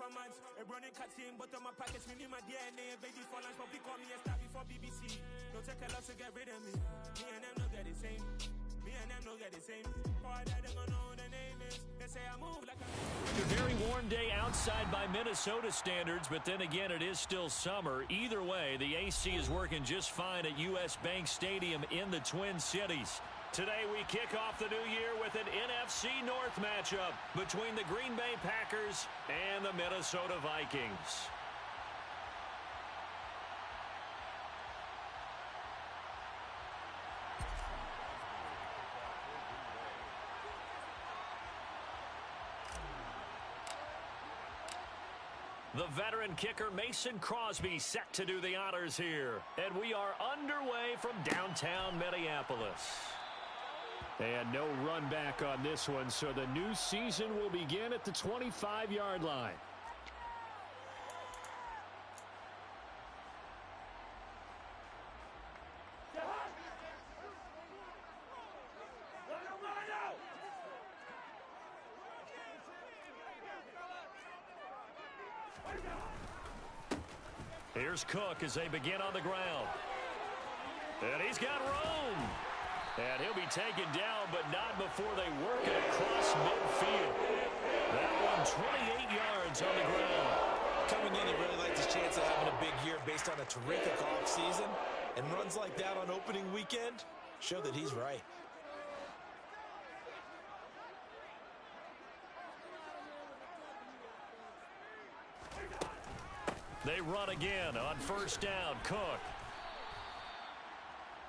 performance. A running cutting, but on my package, me my DNA. Baby for lunch, but we call me a star before BBC. Don't take a lot to get rid of me. Me and them no get the same. Me and them no get the same. Boy, that they gonna know who the name is. They say I move like It's a very warm day outside by Minnesota standards, but then again, it is still summer. Either way, the AC is working just fine at U.S. Bank Stadium in the Twin Cities. Today, we kick off the new year with an NFC North matchup between the Green Bay Packers and the Minnesota Vikings. The veteran kicker Mason Crosby set to do the honors here. And we are underway from downtown Minneapolis. And no run back on this one, so the new season will begin at the 25-yard line. Here's Cook as they begin on the ground. And he's got room. And he'll be taken down, but not before they work it across midfield. That one, 28 yards on the ground. Coming in, he really liked his chance of having a big year based on a terrific offseason. And runs like that on opening weekend show that he's right. They run again on first down. Cook.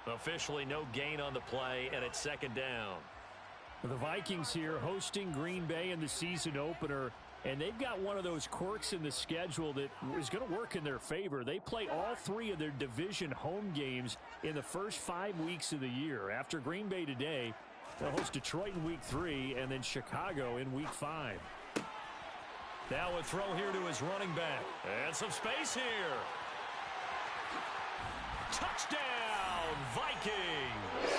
Officially no gain on the play, and it's second down. The Vikings here hosting Green Bay in the season opener, and they've got one of those quirks in the schedule that is going to work in their favor. They play all three of their division home games in the first 5 weeks of the year. After Green Bay today, they'll host Detroit in Week 3 and then Chicago in Week 5. Now a throw here to his running back. And some space here. Touchdown, Vikings!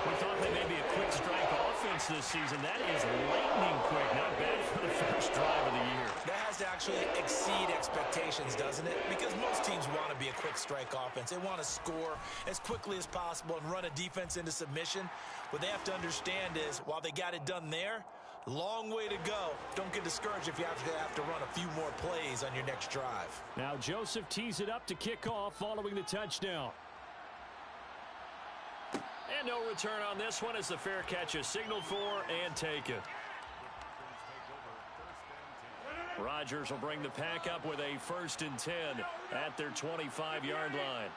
We thought they may be a quick strike offense this season. That is lightning quick. Not bad for the first drive of the year. That has to actually exceed expectations, doesn't it? Because most teams want to be a quick strike offense. They want to score as quickly as possible and run a defense into submission. What they have to understand is, while they got it done there, long way to go. Don't get discouraged if you have to run a few more plays on your next drive. Now Joseph tees it up to kick off following the touchdown. And no return on this one as the fair catch is signaled for and taken. Rodgers will bring the pack up with a 1st and 10 at their 25-yard line.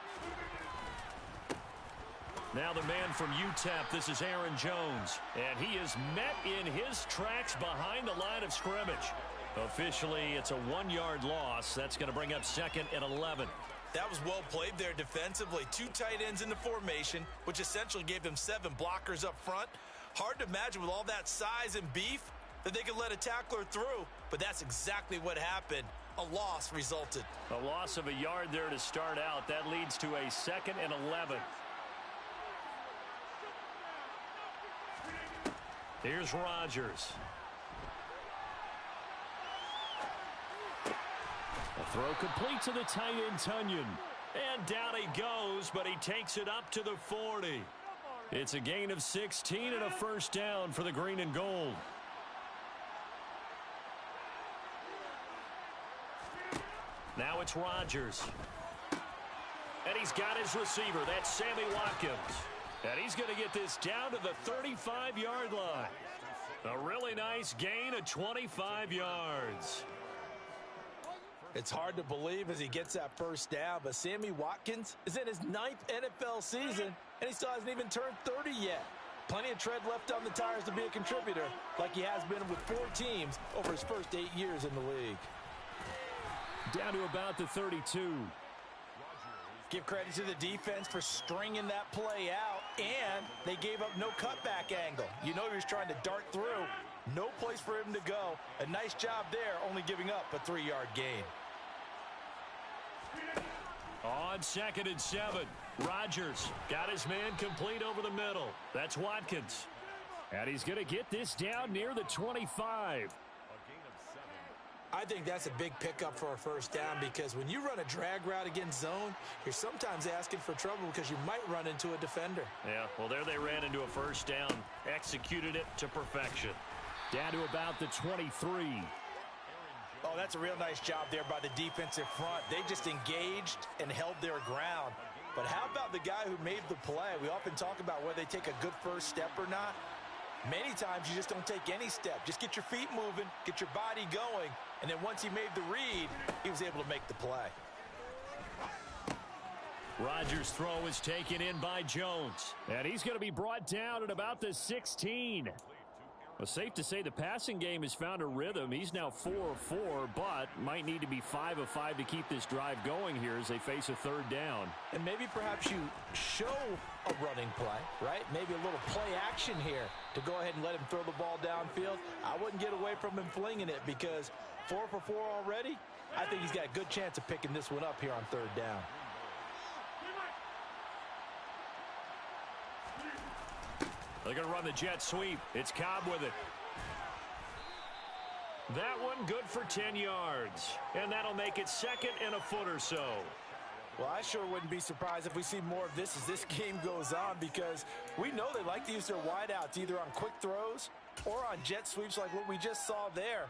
Now the man from UTEP, this is Aaron Jones. And he is met in his tracks behind the line of scrimmage. Officially, it's a 1-yard loss. That's going to bring up 2nd and 11. That was well played there defensively. 2 tight ends in the formation, which essentially gave them 7 blockers up front. Hard to imagine with all that size and beef that they could let a tackler through, but that's exactly what happened. A loss resulted. A loss of a yard there to start out. That leads to a 2nd and 11. Here's Rodgers. A throw complete to the tight end, Tunyon. And down he goes, but he takes it up to the 40. It's a gain of 16 and a first down for the green and gold. Now it's Rodgers. And he's got his receiver. That's Sammy Watkins. And he's going to get this down to the 35-yard line. A really nice gain of 25 yards. It's hard to believe as he gets that first down, but Sammy Watkins is in his 9th NFL season, and he still hasn't even turned 30 yet. Plenty of tread left on the tires to be a contributor, like he has been with 4 teams over his first 8 years in the league. Down to about the 32. Give credit to the defense for stringing that play out, and they gave up no cutback angle. You know he was trying to dart through. No place for him to go. A nice job there, only giving up a 3-yard gain. On 2nd and 7, Rodgers got his man complete over the middle. That's Watkins. And he's going to get this down near the 25. I think that's a big pickup for a first down because when you run a drag route against zone, you're sometimes asking for trouble because you might run into a defender. Yeah, well, there they ran into a first down, executed it to perfection. Down to about the 23. Oh, that's a real nice job there by the defensive front. They just engaged and held their ground. But how about the guy who made the play? We often talk about whether they take a good first step or not. Many times you just don't take any step. Just get your feet moving, get your body going, and then once he made the read, he was able to make the play. Rodgers' throw is taken in by Jones. And he's going to be brought down at about the 16. Well, safe to say the passing game has found a rhythm. He's now 4 of 4, but might need to be 5 of 5 to keep this drive going here as they face a third down. And maybe perhaps you show a running play, right? Maybe a little play action here to go ahead and let him throw the ball downfield. I wouldn't get away from him flinging it because 4 for 4 already. I think he's got a good chance of picking this one up here on third down. They're going to run the jet sweep. It's Cobb with it. That one good for 10 yards. And that'll make it second and a foot or so. Well, I sure wouldn't be surprised if we see more of this as this game goes on because we know they like to use their wideouts either on quick throws or on jet sweeps like what we just saw there.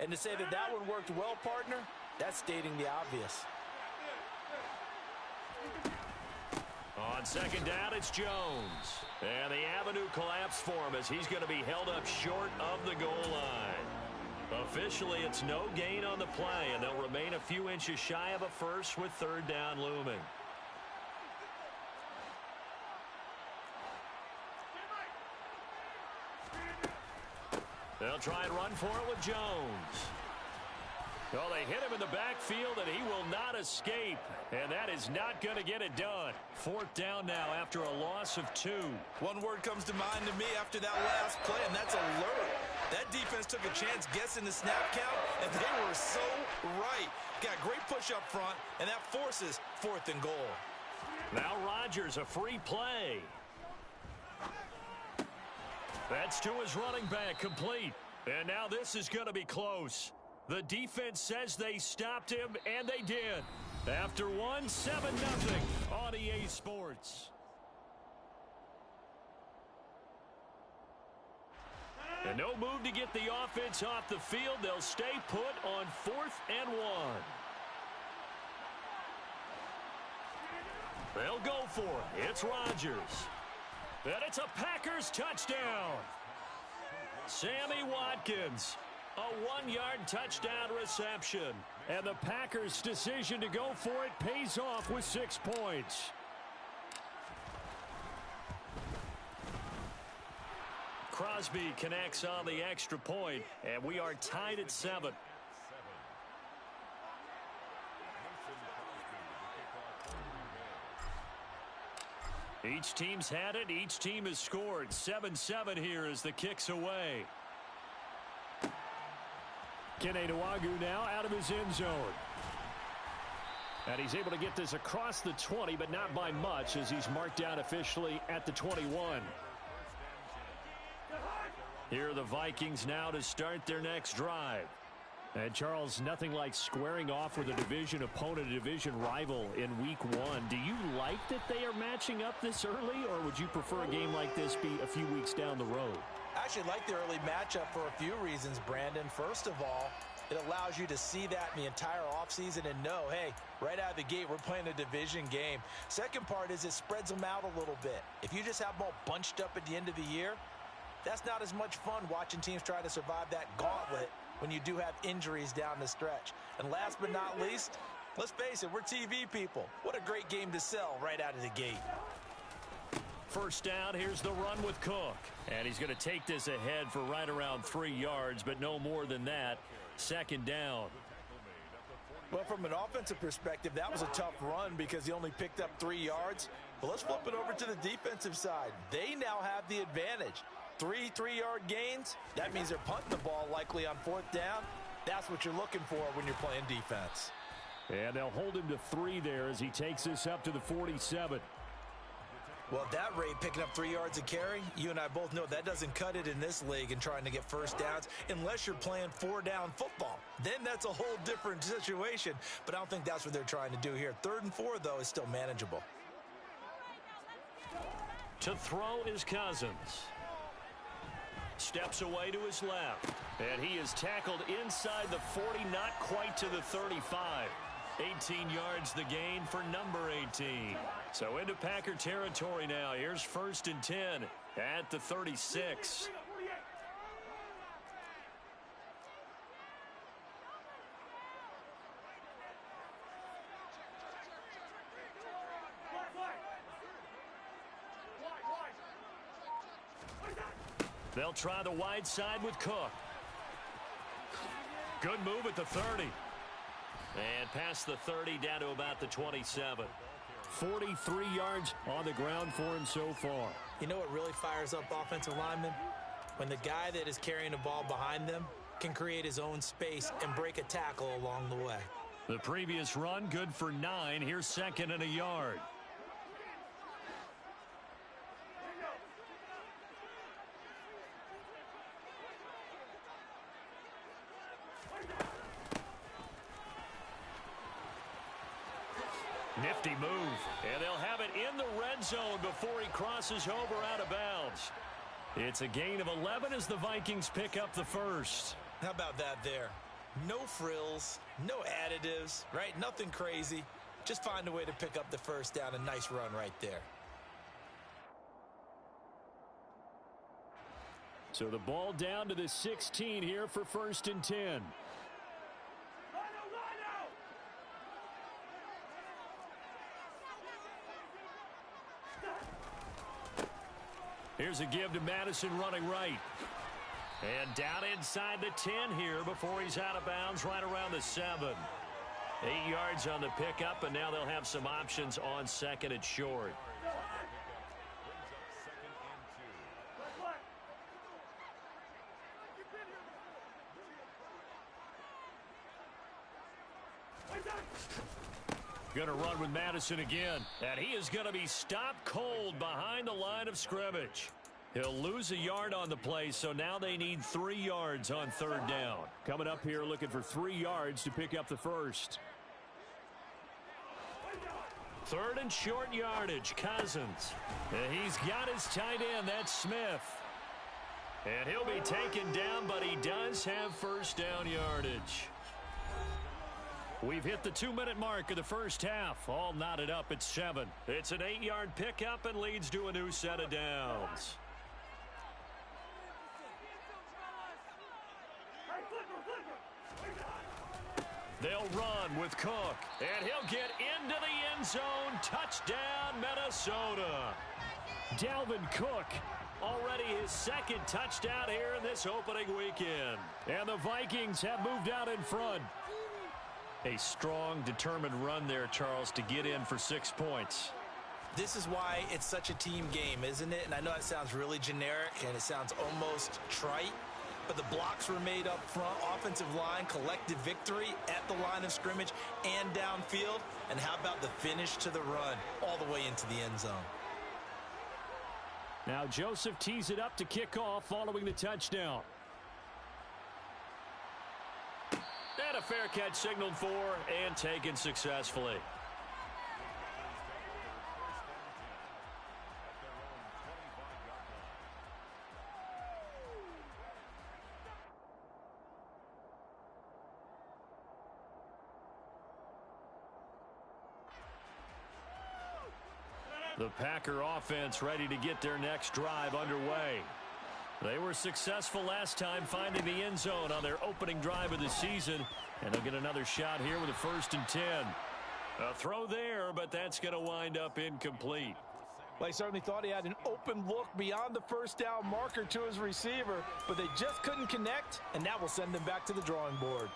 And to say that that one worked well, partner, that's stating the obvious. On second down, it's Jones. And the avenue collapsed for him as he's going to be held up short of the goal line. Officially, it's no gain on the play, and they'll remain a few inches shy of a first with third down looming. They'll try and run for it with Jones. Well, they hit him in the backfield, and he will not escape. And that is not going to get it done. Fourth down now after a loss of 2. One word comes to mind to me after that last play, and that's alert. That defense took a chance guessing the snap count, and they were so right. Got great push up front, and that forces 4th and goal. Now Rodgers, a free play. That's to his running back, complete. And now this is going to be close. The defense says they stopped him, and they did. After one, 7-0 on EA Sports. And no move to get the offense off the field. They'll stay put on 4th and 1. They'll go for it. It's Rodgers. And it's a Packers touchdown. Sammy Watkins. A 1-yard touchdown reception. And the Packers' decision to go for it pays off with 6 points. Crosby connects on the extra point, and we are tied at 7. Each team's had it. Each team has scored. 7-7 here as the kick's away. Kene Nwangwu now out of his end zone. And he's able to get this across the 20, but not by much as he's marked down officially at the 21. Here are the Vikings now to start their next drive. And, Charles, nothing like squaring off with a division opponent, a division rival in Week 1. Do you like that they are matching up this early, or would you prefer a game like this be a few weeks down the road? I actually like the early matchup for a few reasons, Brandon. First of all, it allows you to see that in the entire offseason and know, hey, right out of the gate, we're playing a division game. Second part is it spreads them out a little bit. If you just have them all bunched up at the end of the year, that's not as much fun watching teams try to survive that gauntlet when you do have injuries down the stretch. And last but not least, let's face it, we're TV people. What a great game to sell right out of the gate. First down, here's the run with Cook. And he's going to take this ahead for right around 3 yards, but no more than that. Second down. Well, from an offensive perspective, that was a tough run because he only picked up 3 yards. But let's flip it over to the defensive side. They now have the advantage. 3 3-yard gains, that means they're punting the ball likely on 4th down. That's what you're looking for when you're playing defense. And they'll hold him to 3 there as he takes this up to the 47. Well, at that rate, picking up 3 yards a carry, you and I both know that doesn't cut it in this league and trying to get first downs unless you're playing 4-down football. Then that's a whole different situation, but I don't think that's what they're trying to do here. 3rd and 4, though, is still manageable. To throw is Cousins. Steps away to his left, and he is tackled inside the 40, not quite to the 35. 18 yards the gain for number 18. So into Packer territory now. Here's 1st and 10 at the 36. They'll try the wide side with Cook. Good move at the 30. And past the 30 down to about the 27. 43 yards on the ground for him so far. You know what really fires up offensive linemen? When the guy that is carrying the ball behind them can create his own space and break a tackle along the way. The previous run good for 9. Here's 2nd and a yard. Nifty move, and they'll have it in the red zone before he crosses over out of bounds. It's a gain of 11 as the Vikings pick up the first. How about that there? No frills, no additives, right? Nothing crazy. Just find a way to pick up the first down. A nice run right there. So the ball down to the 16 here for 1st and 10. Here's a give to Madison running right. And down inside the 10 here before he's out of bounds right around the 7. 8 yards on the pickup, and now they'll have some options on 2nd and short. Going to run with Madison again, and he is going to be stopped cold behind the line of scrimmage. He'll lose a yard on the play, so now they need 3 yards on 3rd down. Coming up here looking for 3 yards to pick up the first. 3rd and short yardage, Cousins. And he's got his tight end, that's Smith. And he'll be taken down, but he does have first down yardage. We've hit the 2-minute mark of the first half. All knotted up at 7. It's an 8-yard pickup and leads to a new set of downs. They'll run with Cook, and he'll get into the end zone. Touchdown, Minnesota. Dalvin Cook, already his 2nd touchdown here in this opening weekend. And the Vikings have moved out in front. A strong, determined run there, Charles, to get in for 6 points. This is why it's such a team game, isn't it? And I know it sounds really generic and it sounds almost trite, but the blocks were made up front, offensive line, collective victory at the line of scrimmage and downfield. And how about the finish to the run all the way into the end zone? Now Joseph tees it up to kick off following the touchdown. And a fair catch signaled for and taken successfully. The Packer offense ready to get their next drive underway. They were successful last time finding the end zone on their opening drive of the season, and they'll get another shot here with a 1st and 10. A throw there, but that's going to wind up incomplete. Well, he certainly thought he had an open look beyond the first down marker to his receiver, but they just couldn't connect, and that will send them back to the drawing board.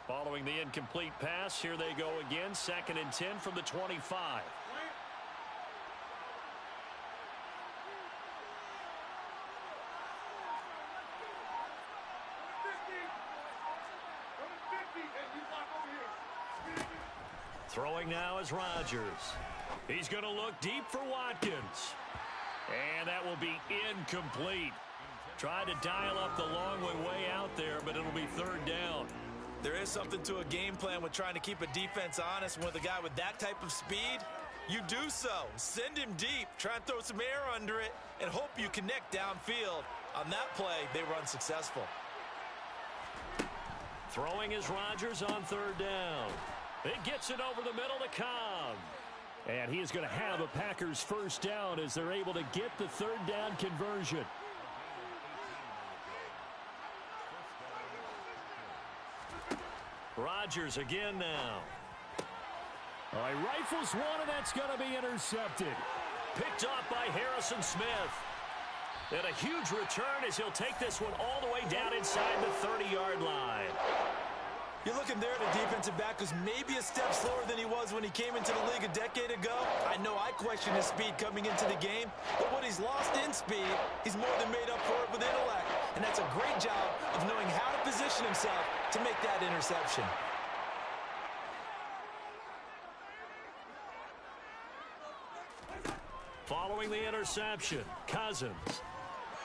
Following the incomplete pass, here they go again, 2nd and 10 from the 25. Throwing now is Rodgers. He's going to look deep for Watkins. And that will be incomplete. Tried to dial up the long way out there, but it'll be third down. There is something to a game plan with trying to keep a defense honest. With a guy with that type of speed, you do so. Send him deep. Try and throw some air under it and hope you connect downfield. On that play, they were unsuccessful. Throwing is Rodgers on third down. It gets it over the middle to Cobb. And he is going to have a Packers first down as they're able to get the third down conversion. Rodgers again now. All right, rifles one, and that's going to be intercepted. Picked off by Harrison Smith. And a huge return as he'll take this one all the way down inside the 30-yard line. You're looking there at a defensive back who's maybe a step slower than he was when he came into the league a decade ago. I know I questioned his speed coming into the game, but what he's lost in speed, he's more than made up for it with intellect. And that's a great job of knowing how to position himself to make that interception. Following the interception, Cousins.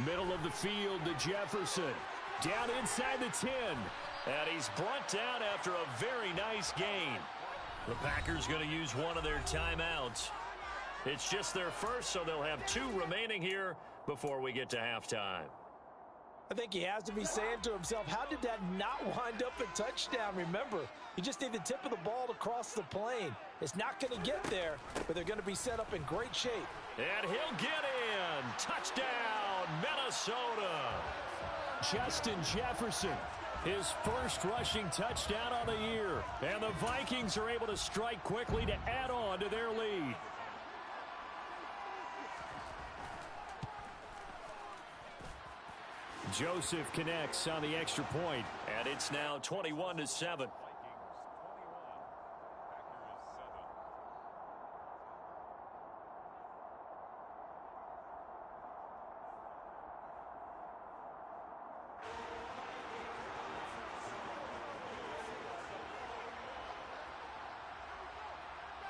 Middle of the field to Jefferson. Down inside the 10. And he's brought down after a very nice gain. The Packers going to use one of their timeouts. It's just their first, so they'll have 2 remaining here before we get to halftime. I think he has to be saying to himself, how did that not wind up a touchdown? Remember, you just need the tip of the ball to cross the plane. It's not going to get there, but they're going to be set up in great shape. And he'll get in. Touchdown, Minnesota. Justin Jefferson, his first rushing touchdown on the year. And the Vikings are able to strike quickly to add on to their lead. Joseph connects on the extra point. And it's now 21-7.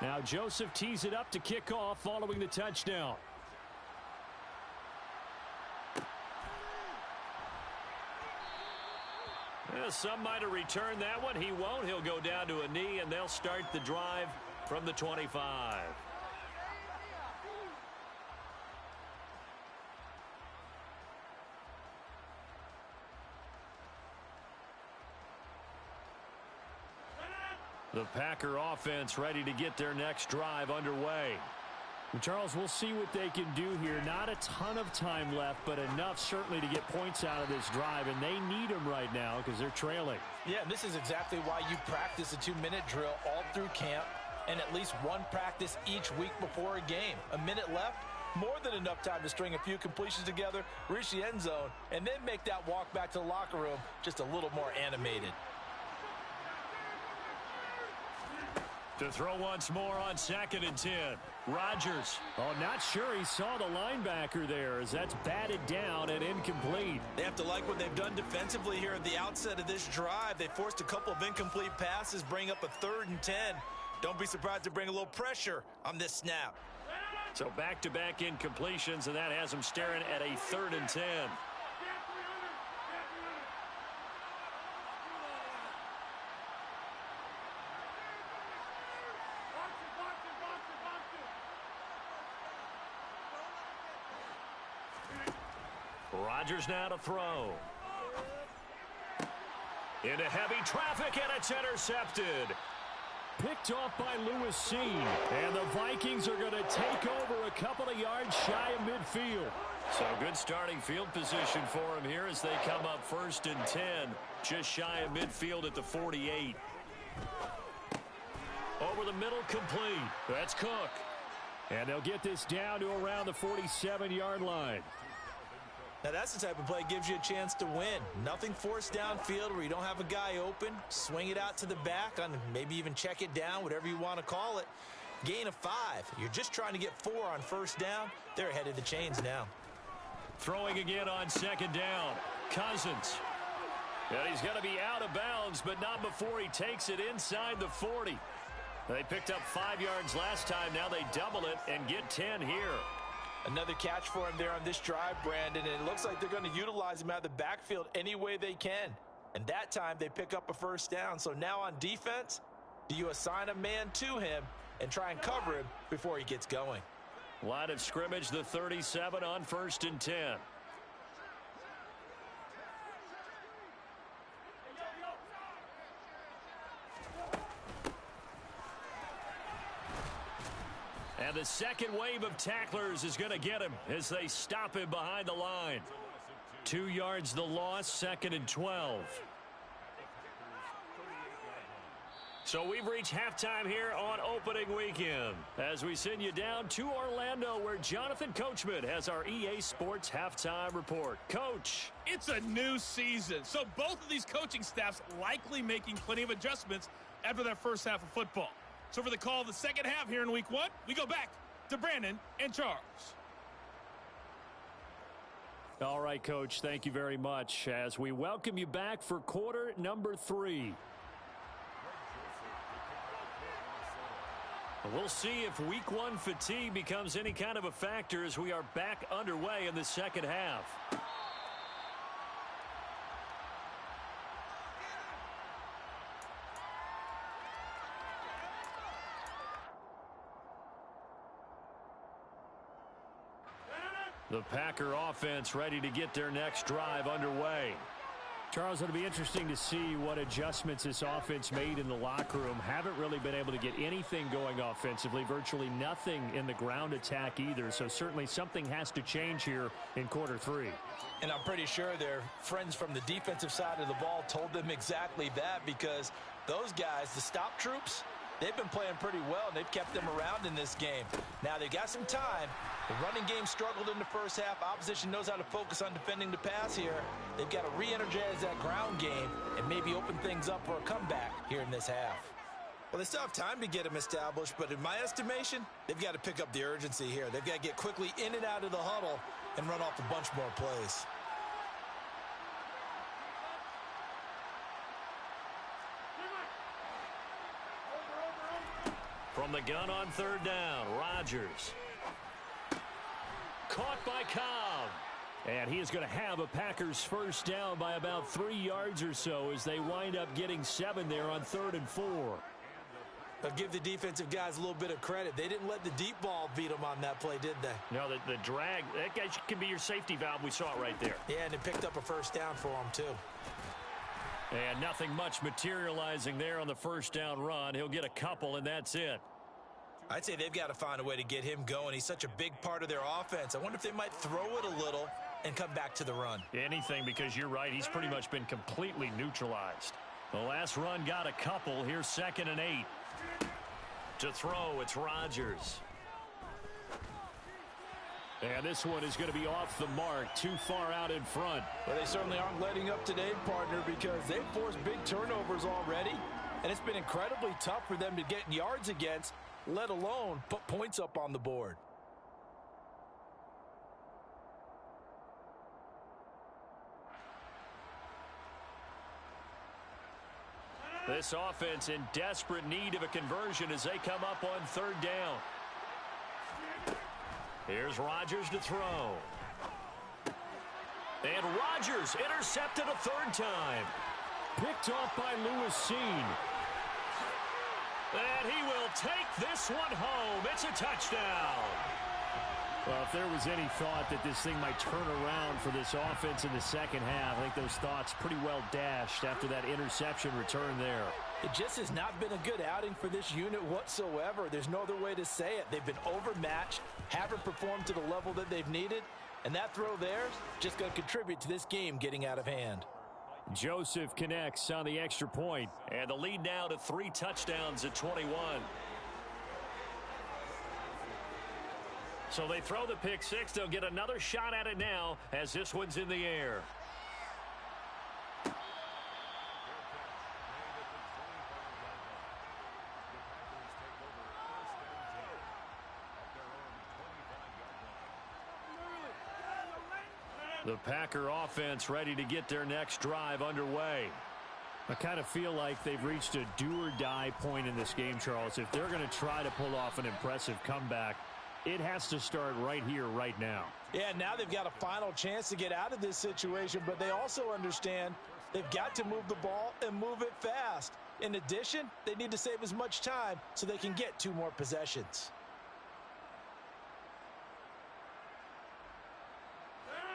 Now Joseph tees it up to kick off following the touchdown. Well, some might have returned that one. He won't. He'll go down to a knee, and they'll start the drive from the 25. The Packer offense ready to get their next drive underway. And Charles, we'll see what they can do here. Not a ton of time left, but enough certainly to get points out of this drive, and they need them right now because they're trailing. Yeah, and this is exactly why you practice a 2-minute drill all through camp and at least one practice each week before a game. A minute left, more than enough time to string a few completions together, reach the end zone, and then make that walk back to the locker room just a little more animated. To throw once more on 2nd and 10. Rodgers. Oh, not sure he saw the linebacker there as that's batted down and incomplete. They have to like what they've done defensively here at the outset of this drive. They forced a couple of incomplete passes, bring up a 3rd and 10. Don't be surprised to bring a little pressure on this snap. So back-to-back incompletions, and that has them staring at a 3rd and 10. Rodgers now to throw. Into heavy traffic, and it's intercepted. Picked off by Lewis Seen. And the Vikings are going to take over a couple of yards shy of midfield. So good starting field position for him here as they come up 1st and 10. Just shy of midfield at the 48. Over the middle, complete. That's Cook. And they'll get this down to around the 47-yard line. Now, that's the type of play that gives you a chance to win. Nothing forced downfield where you don't have a guy open. Swing it out to the back, on maybe even check it down, whatever you want to call it. Gain of 5. You're just trying to get 4 on 1st down. They're ahead of the chains now. Throwing again on 2nd down. Cousins. And he's going to be out of bounds, but not before he takes it inside the 40. They picked up 5 yards last time. Now they double it and get 10 here. Another catch for him there on this drive, Brandon, and it looks like they're going to utilize him out of the backfield any way they can. And that time they pick up a first down. So now on defense, do you assign a man to him and try and cover him before he gets going? Line of scrimmage, the 37 on 1st and 10. And the second wave of tacklers is going to get him as they stop him behind the line. 2 yards the loss, 2nd and 12. So we've reached halftime here on opening weekend as we send you down to Orlando where Jonathan Coachman has our EA Sports halftime report. Coach. It's a new season, so both of these coaching staffs likely making plenty of adjustments after that first half of football. So for the call of the second half here in week 1, we go back to Brandon and Charles. All right, Coach, thank you very much as we welcome you back for quarter number 3. We'll see if week 1 fatigue becomes any kind of a factor as we are back underway in the second half. The Packer offense ready to get their next drive underway. Charles, it'll be interesting to see what adjustments this offense made in the locker room. Haven't really been able to get anything going offensively, virtually nothing in the ground attack either. So certainly something has to change here in quarter 3. And I'm pretty sure their friends from the defensive side of the ball told them exactly that, because those guys, the stop troops, they've been playing pretty well, and they've kept them around in this game. Now, they got some time. The running game struggled in the first half. Opposition knows how to focus on defending the pass here. They've got to re-energize that ground game and maybe open things up for a comeback here in this half. Well, they still have time to get them established, but in my estimation, they've got to pick up the urgency here. They've got to get quickly in and out of the huddle and run off a bunch more plays. From the gun on 3rd down, Rodgers. Caught by Cobb. And he is going to have a Packers first down by about 3 yards or so as they wind up getting 7 there on 3rd and 4. I'll give the defensive guys a little bit of credit. They didn't let the deep ball beat them on that play, did they? No, the drag, that guy can be your safety valve. We saw it right there. Yeah, and they picked up a first down for them, too. And nothing much materializing there on the first down run. He'll get a couple, and that's it. I'd say they've got to find a way to get him going. He's such a big part of their offense. I wonder if they might throw it a little and come back to the run. Anything, because you're right. He's pretty much been completely neutralized. The last run got a couple. Here's 2nd and 8. To throw, it's Rodgers. And this one is going to be off the mark, too far out in front. Well, they certainly aren't letting up today, partner, because they've forced big turnovers already, and it's been incredibly tough for them to get yards against, let alone put points up on the board. This offense in desperate need of a conversion as they come up on 3rd down. Here's Rodgers to throw. And Rodgers intercepted a 3rd time. Picked off by Lewis Seen. And he will take this one home. It's a touchdown. Well, if there was any thought that this thing might turn around for this offense in the second half, I think those thoughts pretty well dashed after that interception return there. It just has not been a good outing for this unit whatsoever. There's no other way to say it. They've been overmatched, haven't performed to the level that they've needed, and that throw there is just going to contribute to this game getting out of hand. Joseph connects on the extra point. And the lead now to 3 touchdowns at 21. So they throw the pick 6. They'll get another shot at it now as this one's in the air. The Packer offense ready to get their next drive underway. I kind of feel like they've reached a do-or-die point in this game, Charles. If they're going to try to pull off an impressive comeback, it has to start right here, right now. Yeah, now they've got a final chance to get out of this situation, but they also understand they've got to move the ball and move it fast. In addition, they need to save as much time so they can get 2 more possessions.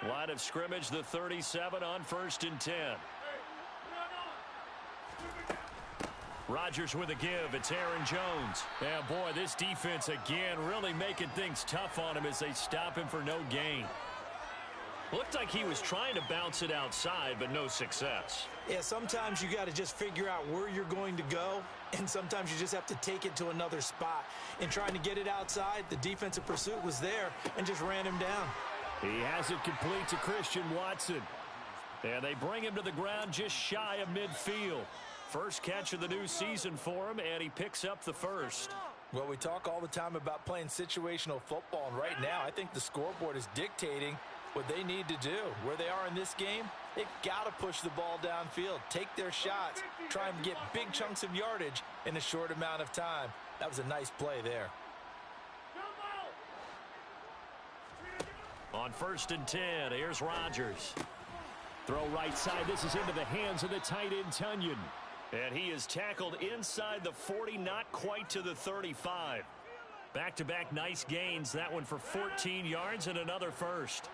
Line of scrimmage, the 37 on 1st and 10. Rodgers with a give. It's Aaron Jones. And boy, this defense again really making things tough on him as they stop him for no gain. Looked like he was trying to bounce it outside, but no success. Yeah, sometimes you got to just figure out where you're going to go, and sometimes you just have to take it to another spot. In trying to get it outside, the defensive pursuit was there and just ran him down. He has it complete to Christian Watson. And they bring him to the ground just shy of midfield. First catch of the new season for him, and he picks up the first. Well, we talk all the time about playing situational football, and right now I think the scoreboard is dictating what they need to do. Where they are in this game, they've got to push the ball downfield, take their shots, try and get big chunks of yardage in a short amount of time. That was a nice play there. On 1st and 10, here's Rodgers. Throw right side. This is into the hands of the tight end, Tunyon. And he is tackled inside the 40, not quite to the 35. Back-to-back nice gains. That one for 14 yards and another first.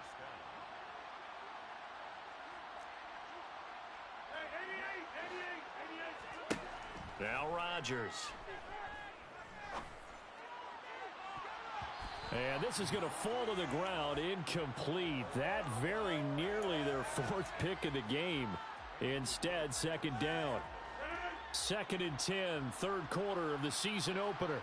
Now Rodgers. And this is going to fall to the ground, incomplete. That very nearly their 4th pick of the game. Instead, 2nd down. 2nd and 10, 3rd quarter of the season opener.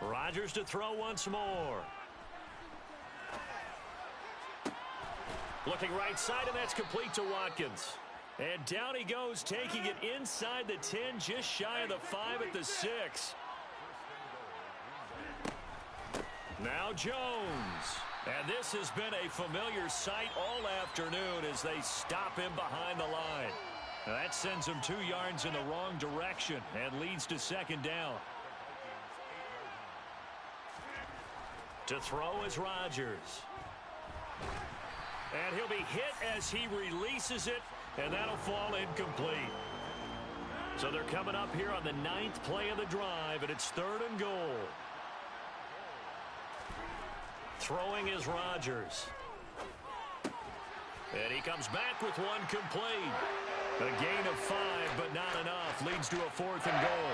Rodgers to throw once more. Looking right side, and that's complete to Watkins. And down he goes, taking it inside the 10, just shy of the 5 at the 6. Now Jones. And this has been a familiar sight all afternoon as they stop him behind the line. Now that sends him 2 yards in the wrong direction and leads to 2nd down. To throw is Rodgers. And he'll be hit as he releases it, and that'll fall incomplete. So they're coming up here on the 9th play of the drive, and it's 3rd and goal. Throwing is Rodgers. And he comes back with one complete. A gain of 5, but not enough. Leads to a 4th and goal.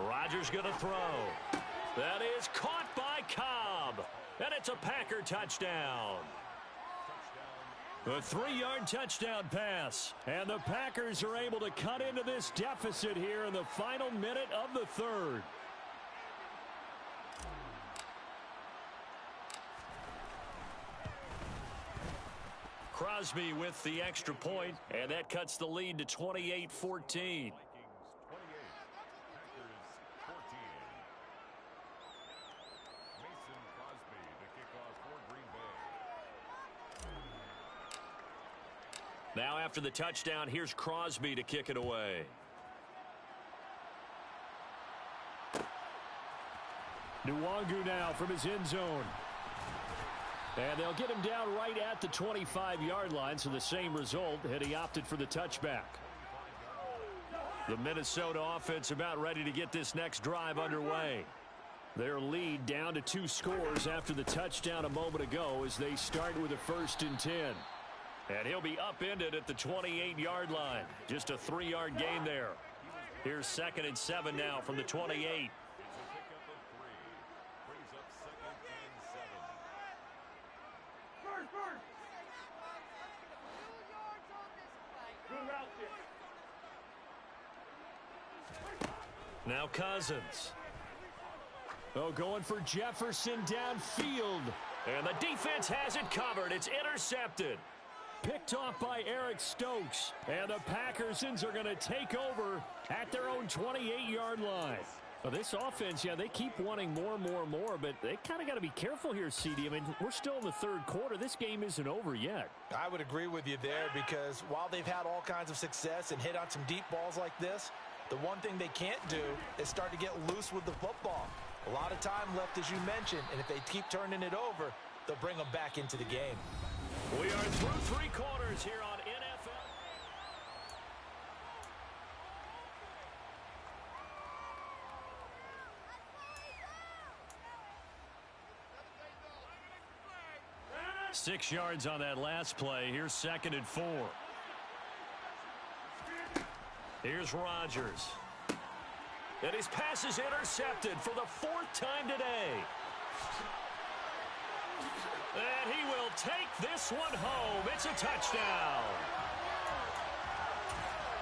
Rodgers going to throw. That is caught by Cobb. And it's a Packer touchdown. A 3-yard touchdown pass. And the Packers are able to cut into this deficit here in the final minute of the 3rd. Crosby with the extra point, and that cuts the lead to 28-14. Now after the touchdown, here's Crosby to kick it away. Nwangu now from his end zone. And they'll get him down right at the 25-yard line, so the same result, and he opted for the touchback. The Minnesota offense about ready to get this next drive underway. Their lead down to 2 scores after the touchdown a moment ago as they start with a 1st and 10. And he'll be upended at the 28-yard line. Just a 3-yard gain there. Here's 2nd and 7 now from the 28. Now Cousins. Oh, going for Jefferson downfield. And the defense has it covered. It's intercepted. Picked off by Eric Stokes. And the Packersons are going to take over at their own 28-yard line. Well, this offense, yeah, they keep wanting more, but they kind of got to be careful here, CD. I mean, we're still in the third quarter. This game isn't over yet. I would agree with you there because while they've had all kinds of success and hit on some deep balls like this, the one thing they can't do is start to get loose with the football. A lot of time left, as you mentioned, and if they keep turning it over, they'll bring them back into the game. We are through three quarters here on NFL. Six yards on that last play. Here's 2nd and 4. Here's Rodgers. And his pass is intercepted for the 4th time today. And he will take this one home. It's a touchdown.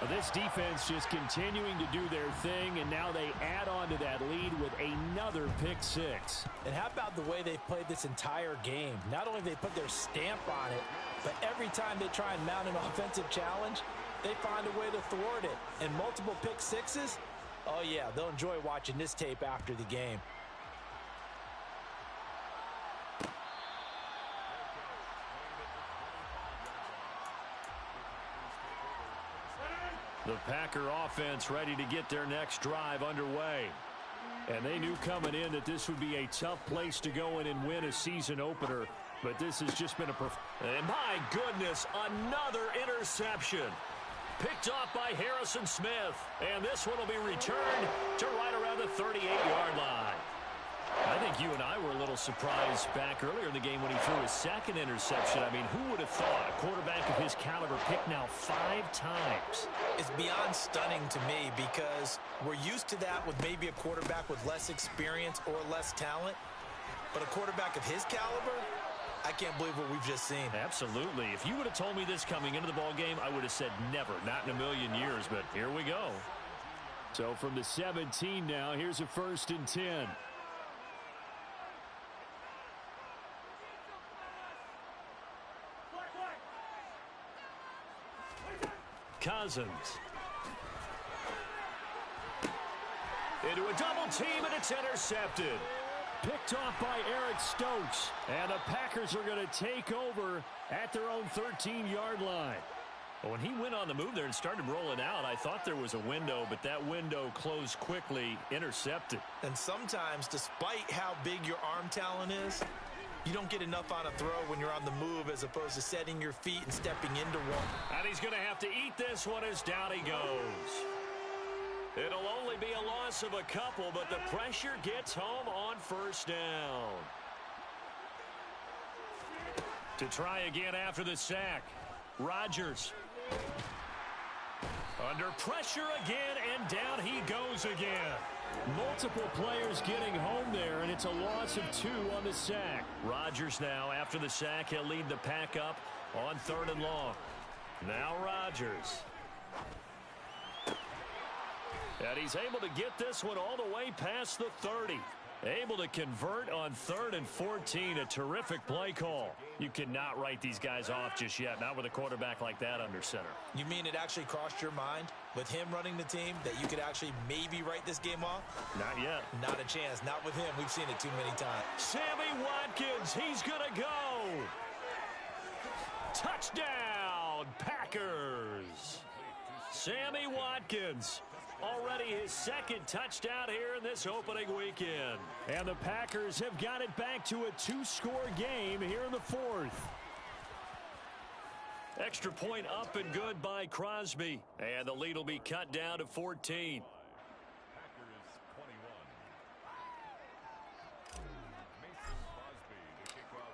Well, this defense just continuing to do their thing, and now they add on to that lead with another pick six. And how about the way they've played this entire game? Not only have they put their stamp on it, but every time they try and mount an offensive challenge, they find a way to thwart it. And multiple pick sixes, oh yeah, they'll enjoy watching this tape after the game. The Packer offense ready to get their next drive underway. And they knew coming in that this would be a tough place to go in and win a season opener. But this has just been a... And my goodness, another interception. Picked off by Harrison Smith. And this one will be returned to right around the 38-yard line. I think you and I were a little surprised back earlier in the game when he threw his 2nd interception. I mean, who would have thought a quarterback of his caliber picked now 5 times? It's beyond stunning to me because we're used to that with maybe a quarterback with less experience or less talent. But a quarterback of his caliber, I can't believe what we've just seen. Absolutely. If you would have told me this coming into the ball game, I would have said never, not in a million years. But here we go. So from the 17 now, here's a 1st and 10. Cousins. Into a double team, and it's intercepted. Picked off by Eric Stokes. And the Packers are going to take over at their own 13-yard line. When he went on the move there and started rolling out, I thought there was a window, but that window closed quickly, intercepted. And sometimes, despite how big your arm talent is, you don't get enough on a throw when you're on the move as opposed to setting your feet and stepping into one. And he's going to have to eat this one as down he goes. It'll only be a loss of a couple, but the pressure gets home on 1st down. To try again after the sack, Rodgers. Under pressure again, and down he goes again. Multiple players getting home there, and it's a loss of 2 on the sack. Rodgers now, after the sack, he'll lead the pack up on 3rd and long. Now Rodgers. And he's able to get this one all the way past the 30. Able to convert on 3rd and 14. A terrific play call. You cannot write these guys off just yet, not with a quarterback like that under center. You mean it actually crossed your mind with him running the team that you could actually maybe write this game off? Not yet. Not a chance. Not with him. We've seen it too many times. Sammy Watkins, he's going to go. Touchdown, Packers. Sammy Watkins. Already his 2nd touchdown here in this opening weekend. And the Packers have got it back to a 2-score game here in the 4th. Extra point up and good by Crosby. And the lead will be cut down to 14.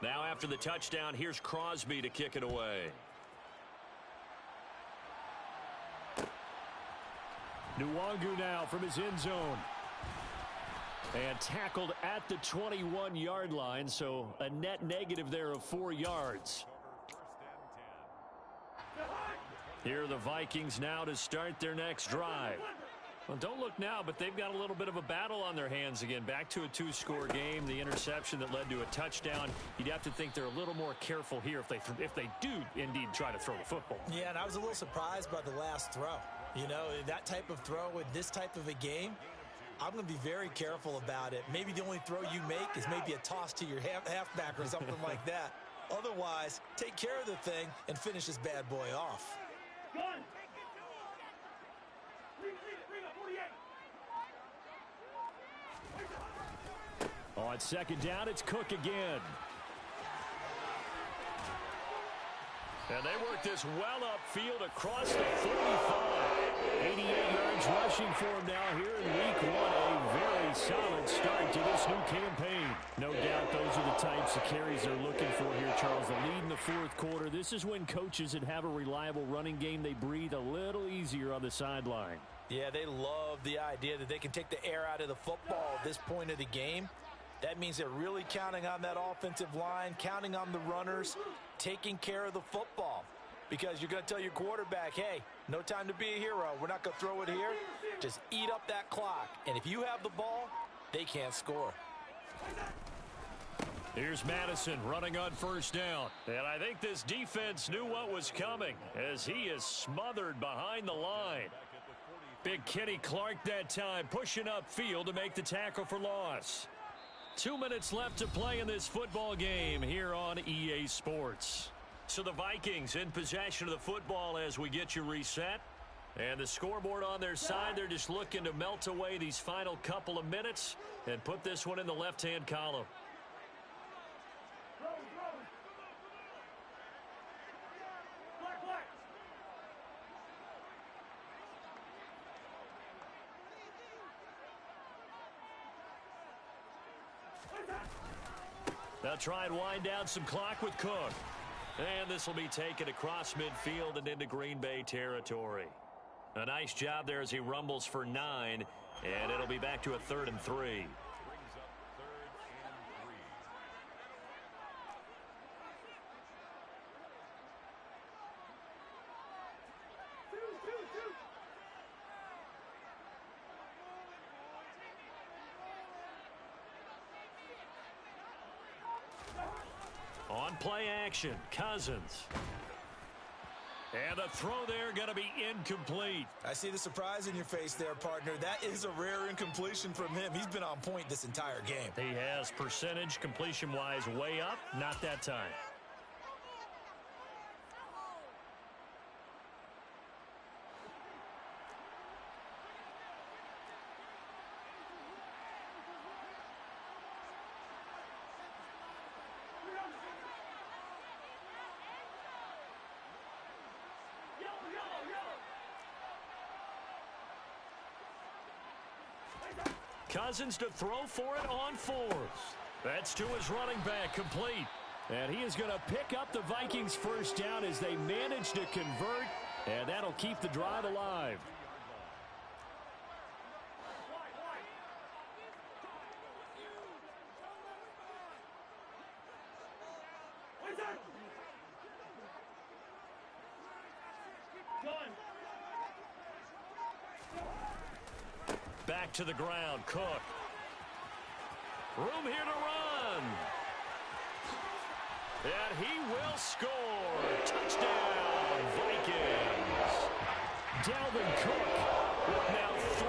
Now after the touchdown, here's Crosby to kick it away. Nwangu now from his end zone. And tackled at the 21-yard line, so a net negative there of 4 yards. Here are the Vikings now to start their next drive. Well, don't look now, but they've got a little bit of a battle on their hands again. Back to a two-score game. The interception that led to a touchdown. You'd have to think they're a little more careful here if they do indeed try to throw the football. Yeah, and I was a little surprised by the last throw. You know, that type of throw with this type of a game, I'm going to be very careful about it. Maybe the only throw you make is maybe a toss to your halfback or something like that. Otherwise, take care of the thing and finish this bad boy off. On second down, it's Cook again. And they work this well upfield across the 45. 88 yards rushing for him now here in week 1. A very solid start to this new campaign. No doubt those are the types of carries they're looking for here, Charles. The lead in the fourth quarter. This is when coaches that have a reliable running game, they breathe a little easier on the sideline. Yeah, they love the idea that they can take the air out of the football at this point of the game. That means they're really counting on that offensive line, counting on the runners, taking care of the football. Because you're going to tell your quarterback, hey, no time to be a hero. We're not going to throw it here. Just eat up that clock. And if you have the ball, they can't score. Here's Madison running on first down. And I think this defense knew what was coming as he is smothered behind the line. Big Kenny Clark that time pushing upfield to make the tackle for loss. 2 minutes left to play in this football game here on EA Sports. So the Vikings in possession of the football as we get you reset. And the scoreboard on their side, they're just looking to melt away these final couple of minutes and put this one in the left-hand column. They'll try and wind down some clock with Cook. And this will be taken across midfield and into Green Bay territory. A nice job there as he rumbles for 9. And it'll be back to a 3rd and 3. On play action, Cousins. And the throw there going to be incomplete. I see the surprise in your face there, partner. That is a rare incompletion from him. He's been on point this entire game. He has percentage completion-wise way up, not that time. Cousins to throw for it on 4th. That's to his running back, complete. And he is going to pick up the Vikings first down as they manage to convert, and that'll keep the drive alive. Back to the ground, Cook. Room here to run. And he will score. Touchdown, Vikings. Dalvin Cook with now 3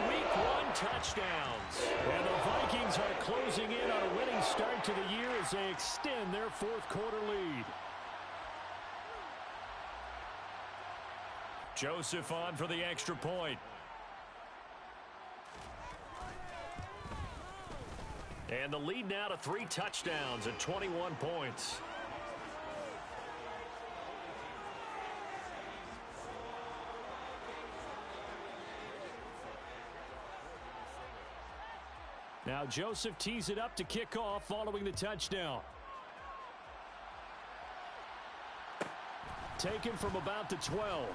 Week 1 touchdowns. And the Vikings are closing in on a winning start to the year as they extend their fourth quarter lead. Joseph on for the extra point. And the lead now to 3 touchdowns at 21 points. Now Joseph tees it up to kick off following the touchdown. Taken from about the 12.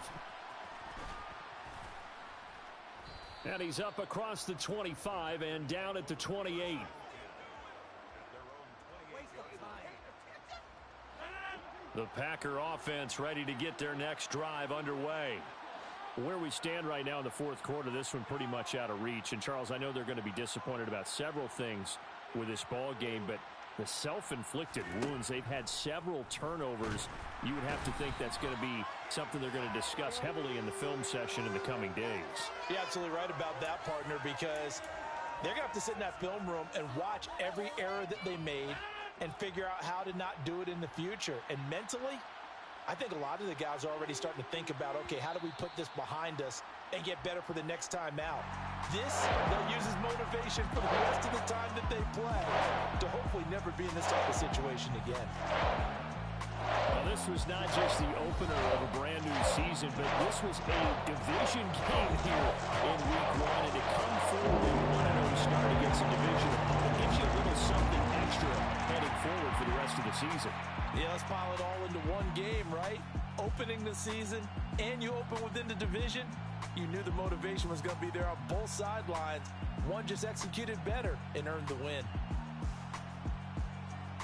And he's up across the 25 and down at the 28. The Packer offense ready to get their next drive underway. Where we stand right now in the fourth quarter, this one pretty much out of reach. And, Charles, I know they're going to be disappointed about several things with this ball game, but the self-inflicted wounds, they've had several turnovers. You would have to think that's going to be something they're going to discuss heavily in the film session in the coming days. You're absolutely right about that, partner, because they're going to have to sit in that film room and watch every error that they made and figure out how to not do it in the future. And mentally, I think a lot of the guys are already starting to think about, okay, how do we put this behind us and get better for the next time out? This, they'll use as motivation for the rest of the time that they play to hopefully never be in this type of situation again. Well, this was not just the opener of a brand new season, but this was a division game here in week one. And to come through with 1-0 start against a division opponent gives you a little something extra heading forward for the rest of the season. Yeah, let's pile it all into one game, right? Opening the season, and you open within the division. You knew the motivation was going to be there on both sidelines. One just executed better and earned the win.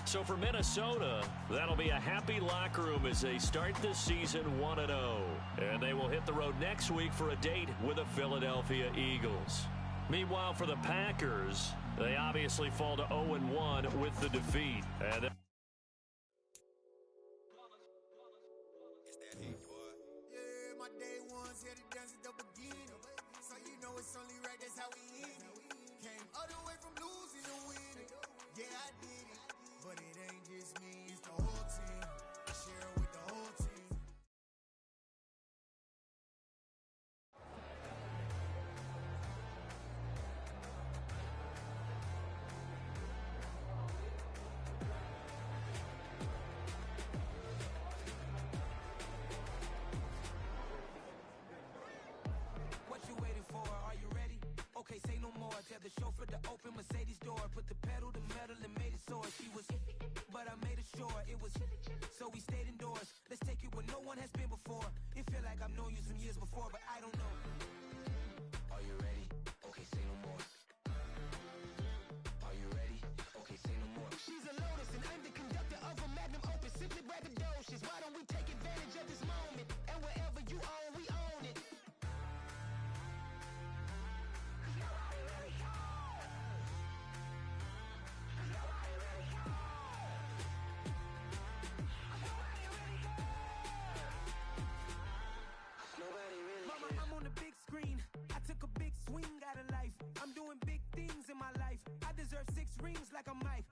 So for Minnesota, that'll be a happy locker room as they start this season 1-0. And they will hit the road next week for a date with the Philadelphia Eagles. Meanwhile, for the Packers, they obviously fall to 0-1 with the defeat. And day ones here to dance at the beginning. So you know it's only right, that's how we end it. Came all the way from losing to winning. Yeah, I did it. But it ain't just me, it's the whole team. Share it with the whole team. Okay, say no more. Tell the chauffeur to open Mercedes door. Put the pedal to metal and made it soar. She was, but I made it sure it was. So we stayed indoors. Let's take it where no one has been before. It feel like I've known you some years before, but I don't know. Are you ready? Okay, say no more. Are you ready? Okay, say no more. She's a Lotus and I'm the conductor of a Magnum Opus. Simply braggadocious. Why don't we take advantage of this moment? And wherever you own, we own it. I'm on the big screen. I took a big swing out of life. I'm doing big things in my life. I deserve 6 rings like a Mike.